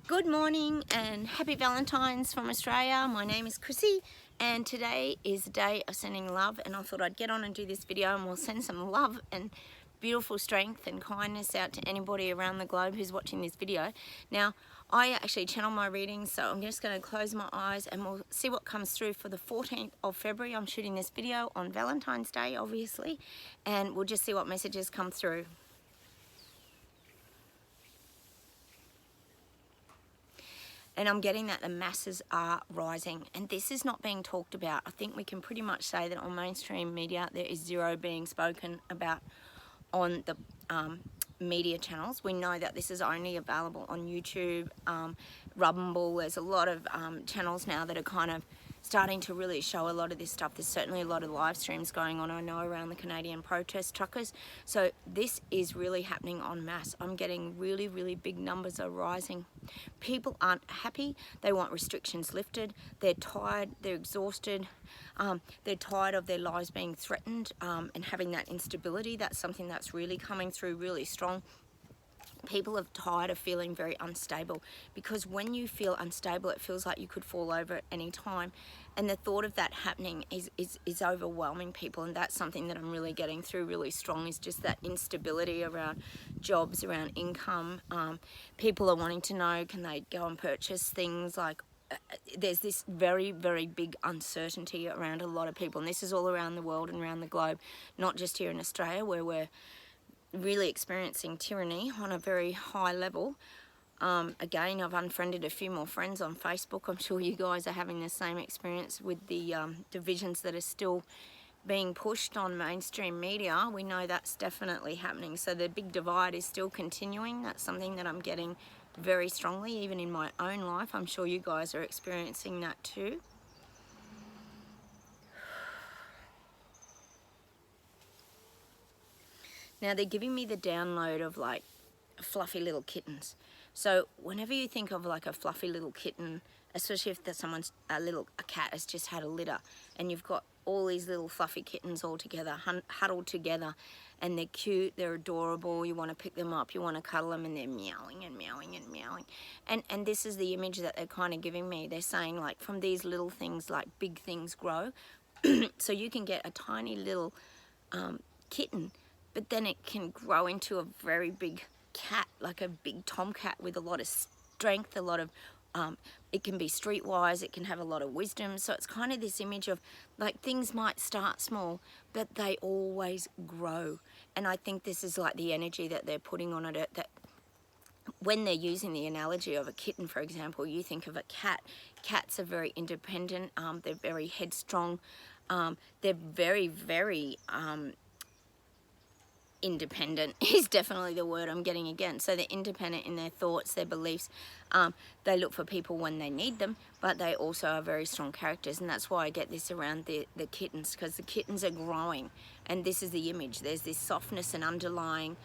Good morning and happy Valentine's from Australia. My name is Chrissy and today is the day of sending love, and I thought I'd get on and do this video and we'll send some love and beautiful strength and kindness out to anybody around the globe who's watching this video. Now, I actually channel my readings, so I'm just going to close my eyes and we'll see what comes through for the 14th of February. I'm shooting this video on Valentine's Day, obviously, and we'll just see what messages come through. And I'm getting that the masses are rising, and this is not being talked about. I think we can pretty much say that on mainstream media there is zero being spoken about on the media channels. We know that this is only available on YouTube, Rumble. There's a lot of channels now that are kind of starting to really show a lot of this stuff. There's certainly a lot of live streams going on, I know, around the Canadian protest truckers. So this is really happening en masse. I'm getting really, really big numbers are rising. People aren't happy. They want restrictions lifted. They're tired. They're exhausted. They're tired of their lives being threatened and having that instability. That's something that's really coming through really strong. People are tired of feeling very unstable, because when you feel unstable, it feels like you could fall over at any time, and the thought of that happening is overwhelming people. And that's something that I'm really getting through really strong, is just that instability around jobs, around income. People are wanting to know, can they go and purchase things? Like, there's this very, very big uncertainty around a lot of people, and this is all around the world and around the globe, not just here in Australia, where we're really experiencing tyranny on a very high level. Again, I've unfriended a few more friends on Facebook. I'm sure you guys are having the same experience with the divisions that are still being pushed on mainstream media. We know that's definitely happening. So the big divide is still continuing. That's something that I'm getting very strongly, even in my own life. I'm sure you guys are experiencing that too. Now they're giving me the download of like fluffy little kittens. So whenever you think of like a fluffy little kitten, especially if there's a cat has just had a litter, and you've got all these little fluffy kittens all together, huddled together, and they're cute, they're adorable, you want to pick them up, you want to cuddle them, and they're meowing and meowing and meowing. And this is the image that they're kind of giving me. They're saying, like, from these little things, like, big things grow. So you can get a tiny little kitten, but then it can grow into a very big cat, like a big tomcat with a lot of strength, a lot of, it can be streetwise, it can have a lot of wisdom. So it's kind of this image of, like, things might start small, but they always grow. And I think this is like the energy that they're putting on it, that when they're using the analogy of a kitten, for example, you think of a cat. Cats are very independent, they're very headstrong, they're very, very independent is definitely the word I'm getting again. So they're independent in their thoughts, their beliefs. They look for people when they need them, but they also are very strong characters. And that's why I get this around the kittens, because the kittens are growing. And this is the image. There's this softness and underlying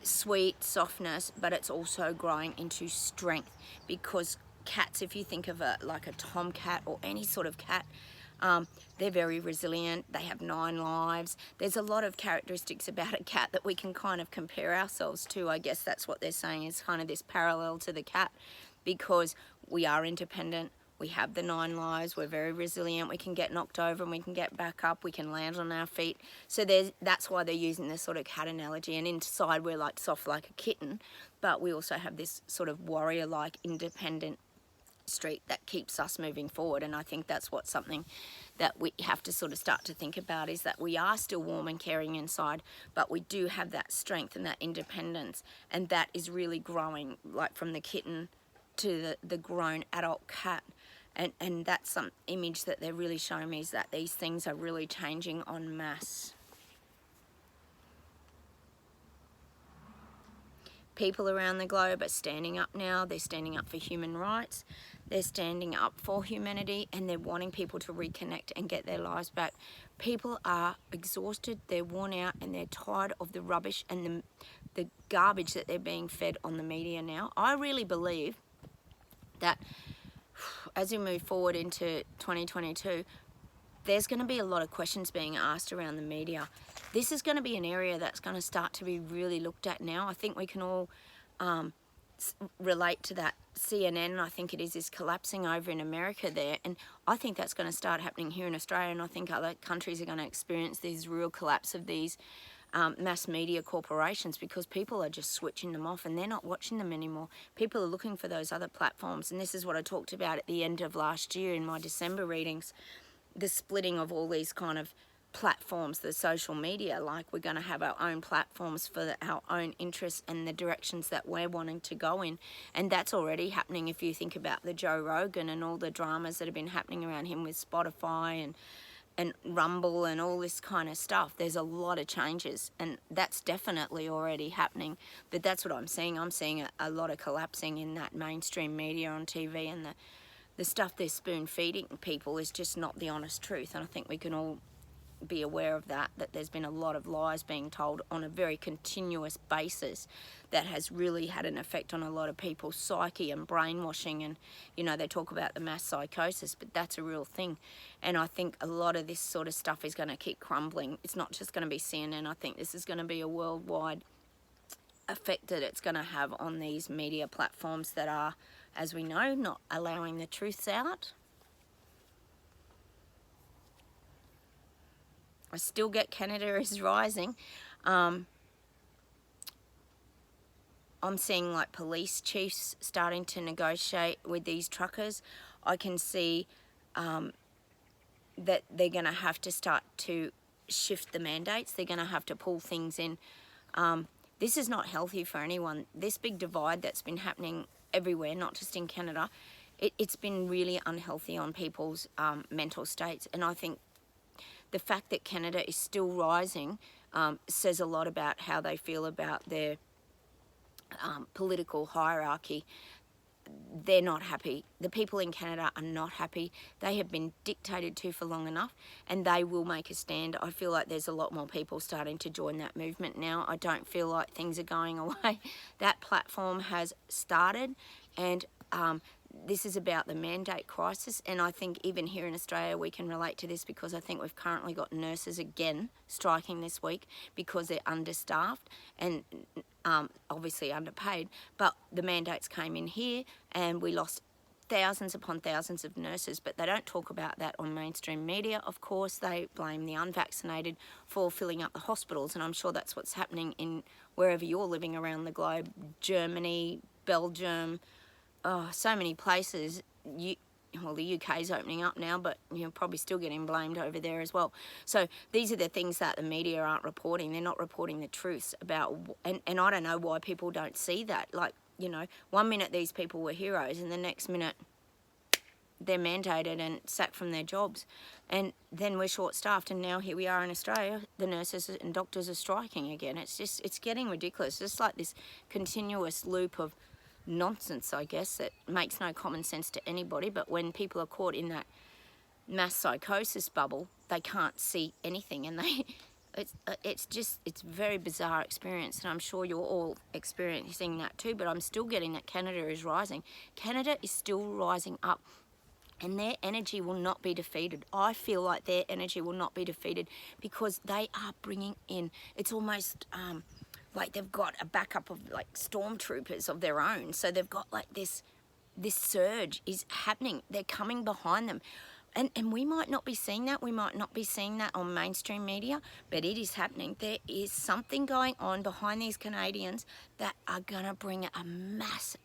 sweet softness, but it's also growing into strength, because cats, if you think of like a tomcat or any sort of cat, they're very resilient. They have 9 lives. There's a lot of characteristics about a cat that we can kind of compare ourselves to. I guess that's what they're saying, is kind of this parallel to the cat, because we are independent. We have the 9 lives. We're very resilient. We can get knocked over and we can get back up. We can land on our feet. So that's why they're using this sort of cat analogy. And inside we're like soft like a kitten, but we also have this sort of warrior-like independent streak that keeps us moving forward. And I think that's what something that we have to sort of start to think about, is that we are still warm and caring inside, but we do have that strength and that independence, and that is really growing, like from the kitten to the grown adult cat. And that's some image that they're really showing me, is that these things are really changing en masse. People around the globe are standing up now. They're standing up for human rights. They're standing up for humanity, and they're wanting people to reconnect and get their lives back. People are exhausted, they're worn out, and they're tired of the rubbish and the garbage that they're being fed on the media now. I really believe that as we move forward into 2022, there's going to be a lot of questions being asked around the media. This is going to be an area that's going to start to be really looked at now. I think we can all relate to that. CNN, I think it is collapsing over in America there, and I think that's going to start happening here in Australia, and I think other countries are going to experience this real collapse of these mass media corporations, because people are just switching them off and they're not watching them anymore. People are looking for those other platforms, and this is what I talked about at the end of last year in my December readings, the splitting of all these kind of platforms, the social media. Like, we're going to have our own platforms for our own interests and the directions that we're wanting to go in, and that's already happening. If you think about the Joe Rogan and all the dramas that have been happening around him with Spotify and Rumble and all this kind of stuff, there's a lot of changes, and that's definitely already happening. But that's what I'm seeing. I'm seeing a lot of collapsing in that mainstream media on TV, and the stuff they're spoon feeding people is just not the honest truth. And I think we can all be aware of that there's been a lot of lies being told on a very continuous basis that has really had an effect on a lot of people's psyche and brainwashing. And you know, they talk about the mass psychosis, but that's a real thing. And I think a lot of this sort of stuff is going to keep crumbling. It's not just going to be CNN. I think this is going to be a worldwide effect that it's going to have on these media platforms that are, as we know, not allowing the truths out. I still get Canada is rising. I'm seeing like police chiefs starting to negotiate with these truckers. I can see that they're going to have to start to shift the mandates. They're going to have to pull things in. This is not healthy for anyone. This big divide that's been happening everywhere, not just in Canada, it's been really unhealthy on people's mental states. And I think the fact that Canada is still rising says a lot about how they feel about their political hierarchy. They're not happy. The people in Canada are not happy. They have been dictated to for long enough, and they will make a stand. I feel like there's a lot more people starting to join that movement now. I don't feel like things are going away. That platform has started, and this is about the mandate crisis. And I think even here in Australia we can relate to this, because I think we've currently got nurses again striking this week because they're understaffed and obviously underpaid. But the mandates came in here and we lost thousands upon thousands of nurses, but they don't talk about that on mainstream media. Of course, they blame the unvaccinated for filling up the hospitals, and I'm sure that's what's happening in wherever you're living around the globe. Germany, Belgium, so many places. Well, the UK is opening up now, but you're probably still getting blamed over there as well. So these are the things that the media aren't reporting. They're not reporting the truths about, and I don't know why people don't see that. Like, you know, one minute these people were heroes and the next minute they're mandated and sacked from their jobs. And then we're short-staffed, and now here we are in Australia, the nurses and doctors are striking again. It's getting ridiculous. It's just like this continuous loop of nonsense, I guess, that makes no common sense to anybody. But when people are caught in that mass psychosis bubble, they can't see anything, and it's a very bizarre experience, and I'm sure you're all experiencing that too. But I'm still getting that Canada is rising. Canada is still rising up, and their energy will not be defeated. I feel like their energy will not be defeated, because they are bringing in, it's almost like they've got a backup of like stormtroopers of their own. So they've got like this surge is happening. They're coming behind them. And we might not be seeing that. We might not be seeing that on mainstream media, but it is happening. There is something going on behind these Canadians that are going to bring a mass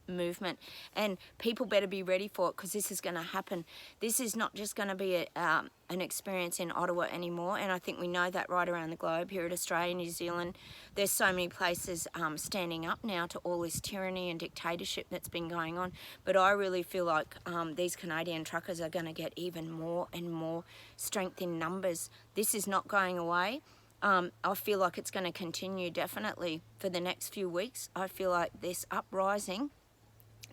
movement. And people better be ready for it, because this is going to happen. This is not just going to be an experience in Ottawa anymore. And I think we know that right around the globe, here at Australia, New Zealand. There's so many places standing up now to all this tyranny and dictatorship that's been going on. But I really feel like these Canadian truckers are going to get even more and more strength in numbers. This is not going away. I feel like it's going to continue definitely for the next few weeks. I feel like this uprising,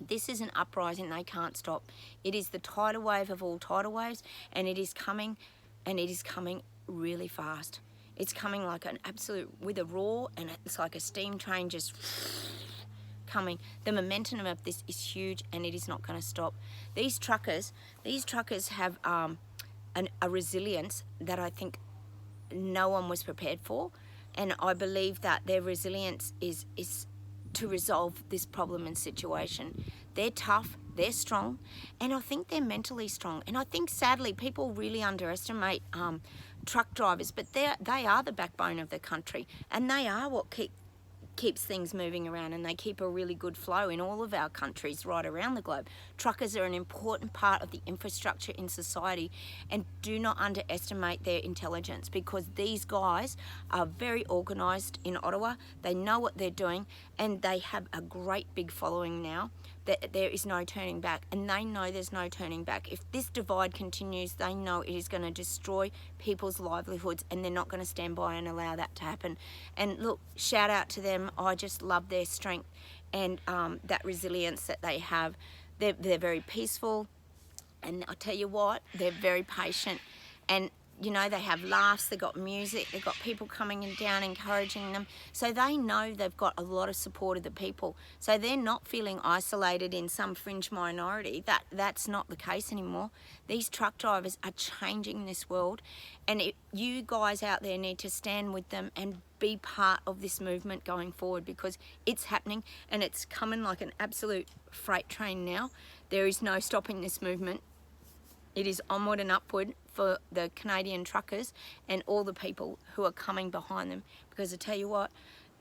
this is an uprising they can't stop. It is the tidal wave of all tidal waves, and it is coming, and it is coming really fast. It's coming like an absolute, with a roar, and it's like a steam train just coming. The momentum of this is huge, and it is not going to stop. These truckers have a resilience that I think no one was prepared for, and I believe that their resilience is to resolve this problem and situation. They're tough, they're strong, and I think they're mentally strong. And I think sadly people really underestimate truck drivers, but they are the backbone of the country, and they are what keeps things moving around, and they keep a really good flow in all of our countries right around the globe. Truckers are an important part of the infrastructure in society, and do not underestimate their intelligence, because these guys are very organised in Ottawa. They know what they're doing, and they have a great big following now. That there is no turning back, and they know there's no turning back. If this divide continues, they know it is going to destroy people's livelihoods, and they're not going to stand by and allow that to happen. And look, shout out to them. I just love their strength and that resilience that they have. They're very peaceful, and I tell you what, they're very patient, and you know, they have laughs, they've got music, they've got people coming in down encouraging them. So they know they've got a lot of support of the people. So they're not feeling isolated in some fringe minority. That's not the case anymore. These truck drivers are changing this world, and you guys out there need to stand with them and be part of this movement going forward, because it's happening and it's coming like an absolute freight train now. There is no stopping this movement. It is onward and upward for the Canadian truckers and all the people who are coming behind them. Because I tell you what,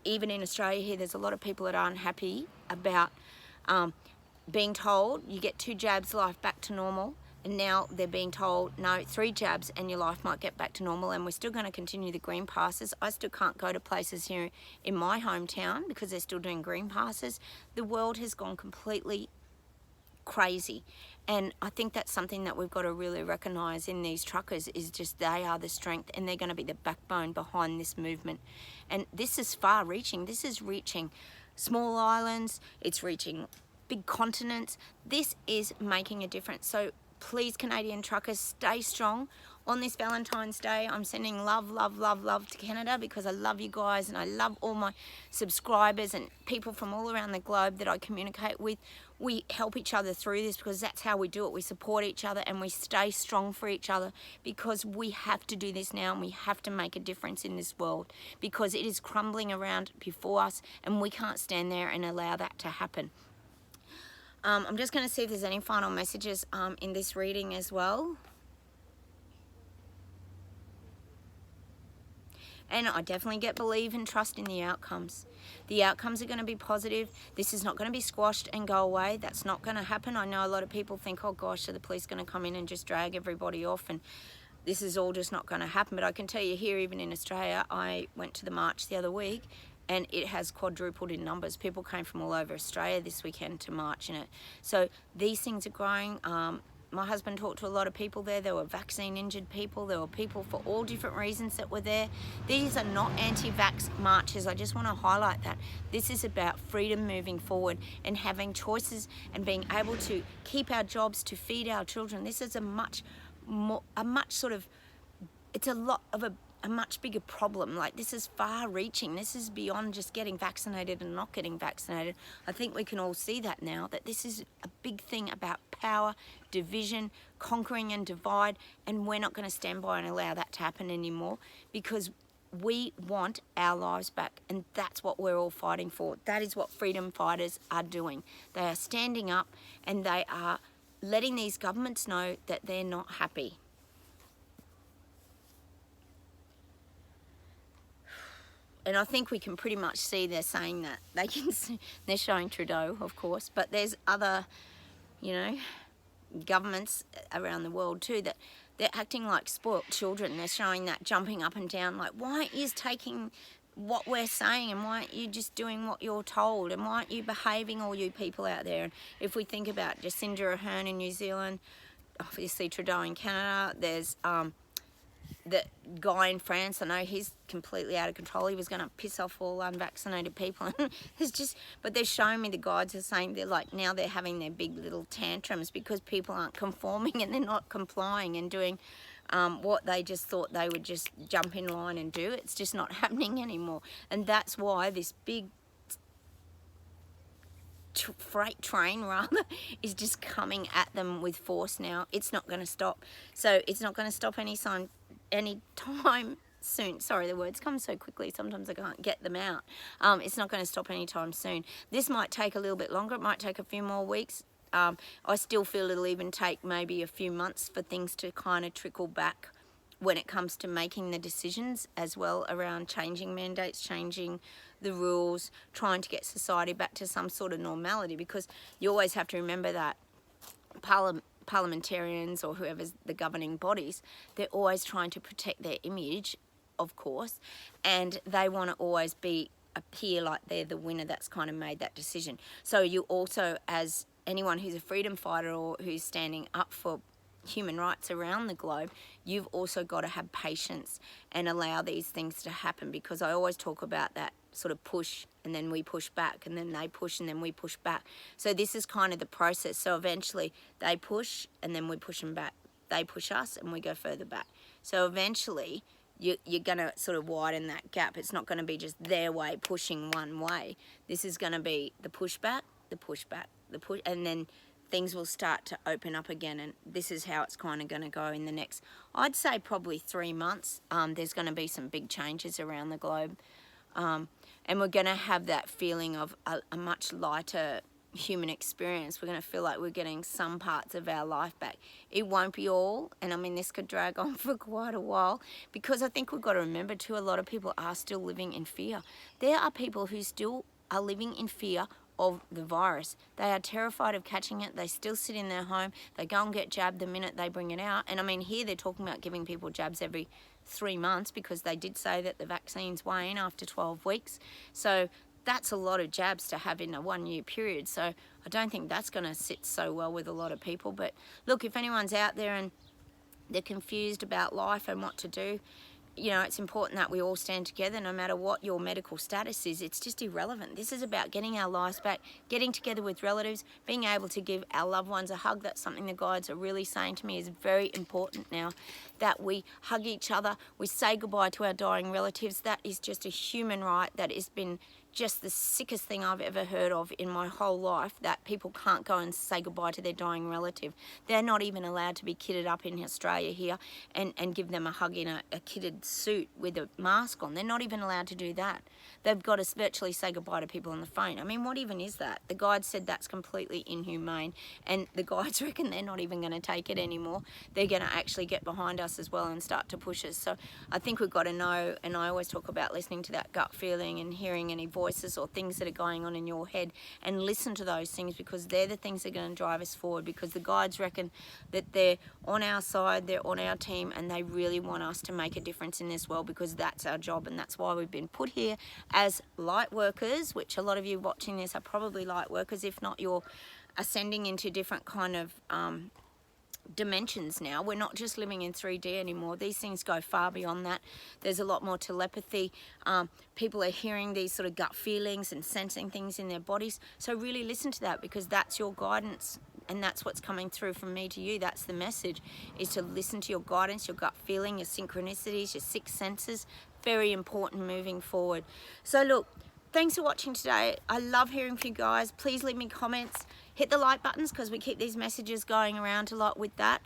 even in Australia here, there's a lot of people that are unhappy about being told you get 2 jabs, life back to normal. And now they're being told, no, 3 jabs and your life might get back to normal. And we're still going to continue the green passes. I still can't go to places here in my hometown because they're still doing green passes. The world has gone completely crazy, and I think that's something that we've got to really recognise in these truckers, is just they are the strength, and they're going to be the backbone behind this movement. And this is far reaching. This is reaching small islands, it's reaching big continents. This is making a difference. So please, Canadian truckers, stay strong. On this Valentine's Day, I'm sending love, love, love, love to Canada, because I love you guys, and I love all my subscribers and people from all around the globe that I communicate with. We help each other through this, because that's how we do it. We support each other and we stay strong for each other, because we have to do this now, and we have to make a difference in this world, because it is crumbling around before us, and we can't stand there and allow that to happen. I'm just going to see if there's any final messages in this reading as well. And I definitely get believe and trust in the outcomes. The outcomes are going to be positive. This is not going to be squashed and go away. That's not going to happen. I know a lot of people think, oh gosh, are the police going to come in and just drag everybody off? And this is all just not going to happen. But I can tell you here, even in Australia, I went to the march the other week, and it has quadrupled in numbers. People came from all over Australia this weekend to march in it. So these things are growing. My husband talked to a lot of people there. There were vaccine injured people. There were people for all different reasons that were there. These are not anti-vax marches. I just want to highlight that. This is about freedom moving forward and having choices and being able to keep our jobs, to feed our children. This is a much bigger problem. Like, this is far reaching. This is beyond just getting vaccinated and not getting vaccinated. I think we can all see that now, that this is a big thing about power, division, conquering and divide, and we're not going to stand by and allow that to happen anymore, because we want our lives back, and that's what we're all fighting for. That is what freedom fighters are doing. They are standing up, and they are letting these governments know that they're not happy. And I think we can pretty much see they're saying that. They're showing Trudeau, of course, but there's other, governments around the world too, that they're acting like spoilt children. They're showing that, jumping up and down, like, why aren't you taking what we're saying, and why aren't you just doing what you're told, and why aren't you behaving, all you people out there? And if we think about Jacinda Ardern in New Zealand, obviously Trudeau in Canada, there's the guy in France, I know he's completely out of control. He was going to piss off all unvaccinated people. But they're showing me, the guides are saying now they're having their big little tantrums because people aren't conforming and they're not complying and doing what they just thought they would just jump in line and do. It's just not happening anymore. And that's why this big freight train is just coming at them with force now. It's not going to stop. So it's not going to stop any time soon. Sorry, the words come so quickly, sometimes I can't get them out. It's not going to stop anytime soon. This might take a little bit longer. It might take a few more weeks. I still feel it'll even take maybe a few months for things to kind of trickle back when it comes to making the decisions as well around changing mandates, changing the rules, trying to get society back to some sort of normality, because you always have to remember that parliamentarians or whoever's the governing bodies, they're always trying to protect their image, of course, and they want to always appear like they're the winner that's kind of made that decision. So you also, as anyone who's a freedom fighter or who's standing up for human rights around the globe, you've also got to have patience and allow these things to happen, because I always talk about that sort of push and then we push back and then they push and then we push back. So this is kind of the process. So eventually they push and then we push them back. They push us and we go further back. So eventually you're going to sort of widen that gap. It's not going to be just their way pushing one way. This is going to be the pushback, the pushback, the push, and then things will start to open up again, and this is how it's kind of going to go in the next, I'd say probably 3 months. There's going to be some big changes around the globe, and we're going to have that feeling of a much lighter human experience. We're going to feel like we're getting some parts of our life back. It won't be all, and I mean this could drag on for quite a while, because I think we've got to remember too, a lot of people are still living in fear. There are people who still are living in fear of the virus. They are terrified of catching it. They still sit in their home. They go and get jabbed the minute they bring it out. And I mean, here they're talking about giving people jabs every 3 months, because they did say that the vaccines wane after 12 weeks. So that's a lot of jabs to have in a 1 year period. So I don't think that's going to sit so well with a lot of people. But look, if anyone's out there and they're confused about life and what to do, you know, it's important that we all stand together no matter what your medical status is. It's just irrelevant. This is about getting our lives back, getting together with relatives, being able to give our loved ones a hug. That's something the guides are really saying to me is very important now, that we hug each other, we say goodbye to our dying relatives. That is just a human right that has been just the sickest thing I've ever heard of in my whole life, that people can't go and say goodbye to their dying relative. They're not even allowed to be kitted up in Australia here and give them a hug in a kitted suit with a mask on. They're not even allowed to do that. They've got to virtually say goodbye to people on the phone. I mean, what even is that? The guides said that's completely inhumane, and the guides reckon they're not even going to take it anymore. They're going to actually get behind us as well and start to push us. So I think we've got to know, and I always talk about listening to that gut feeling and hearing any voices or things that are going on in your head, and listen to those things, because they're the things that are going to drive us forward, because the guides reckon that they're on our side, they're on our team, and they really want us to make a difference in this world, because that's our job, and that's why we've been put here as light workers, which a lot of you watching this are probably light workers. If not, you're ascending into different kind of dimensions now. We're not just living in 3D anymore. These things go far beyond that. There's a lot more telepathy. People are hearing these sort of gut feelings and sensing things in their bodies. So really listen to that, because that's your guidance, and that's what's coming through from me to you. That's the message, is to listen to your guidance, your gut feeling, your synchronicities, your sixth senses. Very important moving forward. So look, thanks for watching today. I love hearing from you guys. Please leave me comments. Hit the like buttons, because we keep these messages going around a lot with that.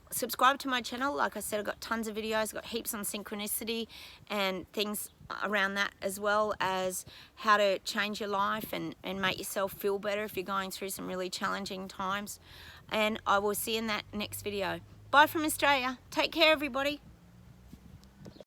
Subscribe to my channel. Like I said, I've got tons of videos. I've got heaps on synchronicity and things around that, as well as how to change your life and make yourself feel better if you're going through some really challenging times. And I will see you in that next video. Bye from Australia. Take care, everybody.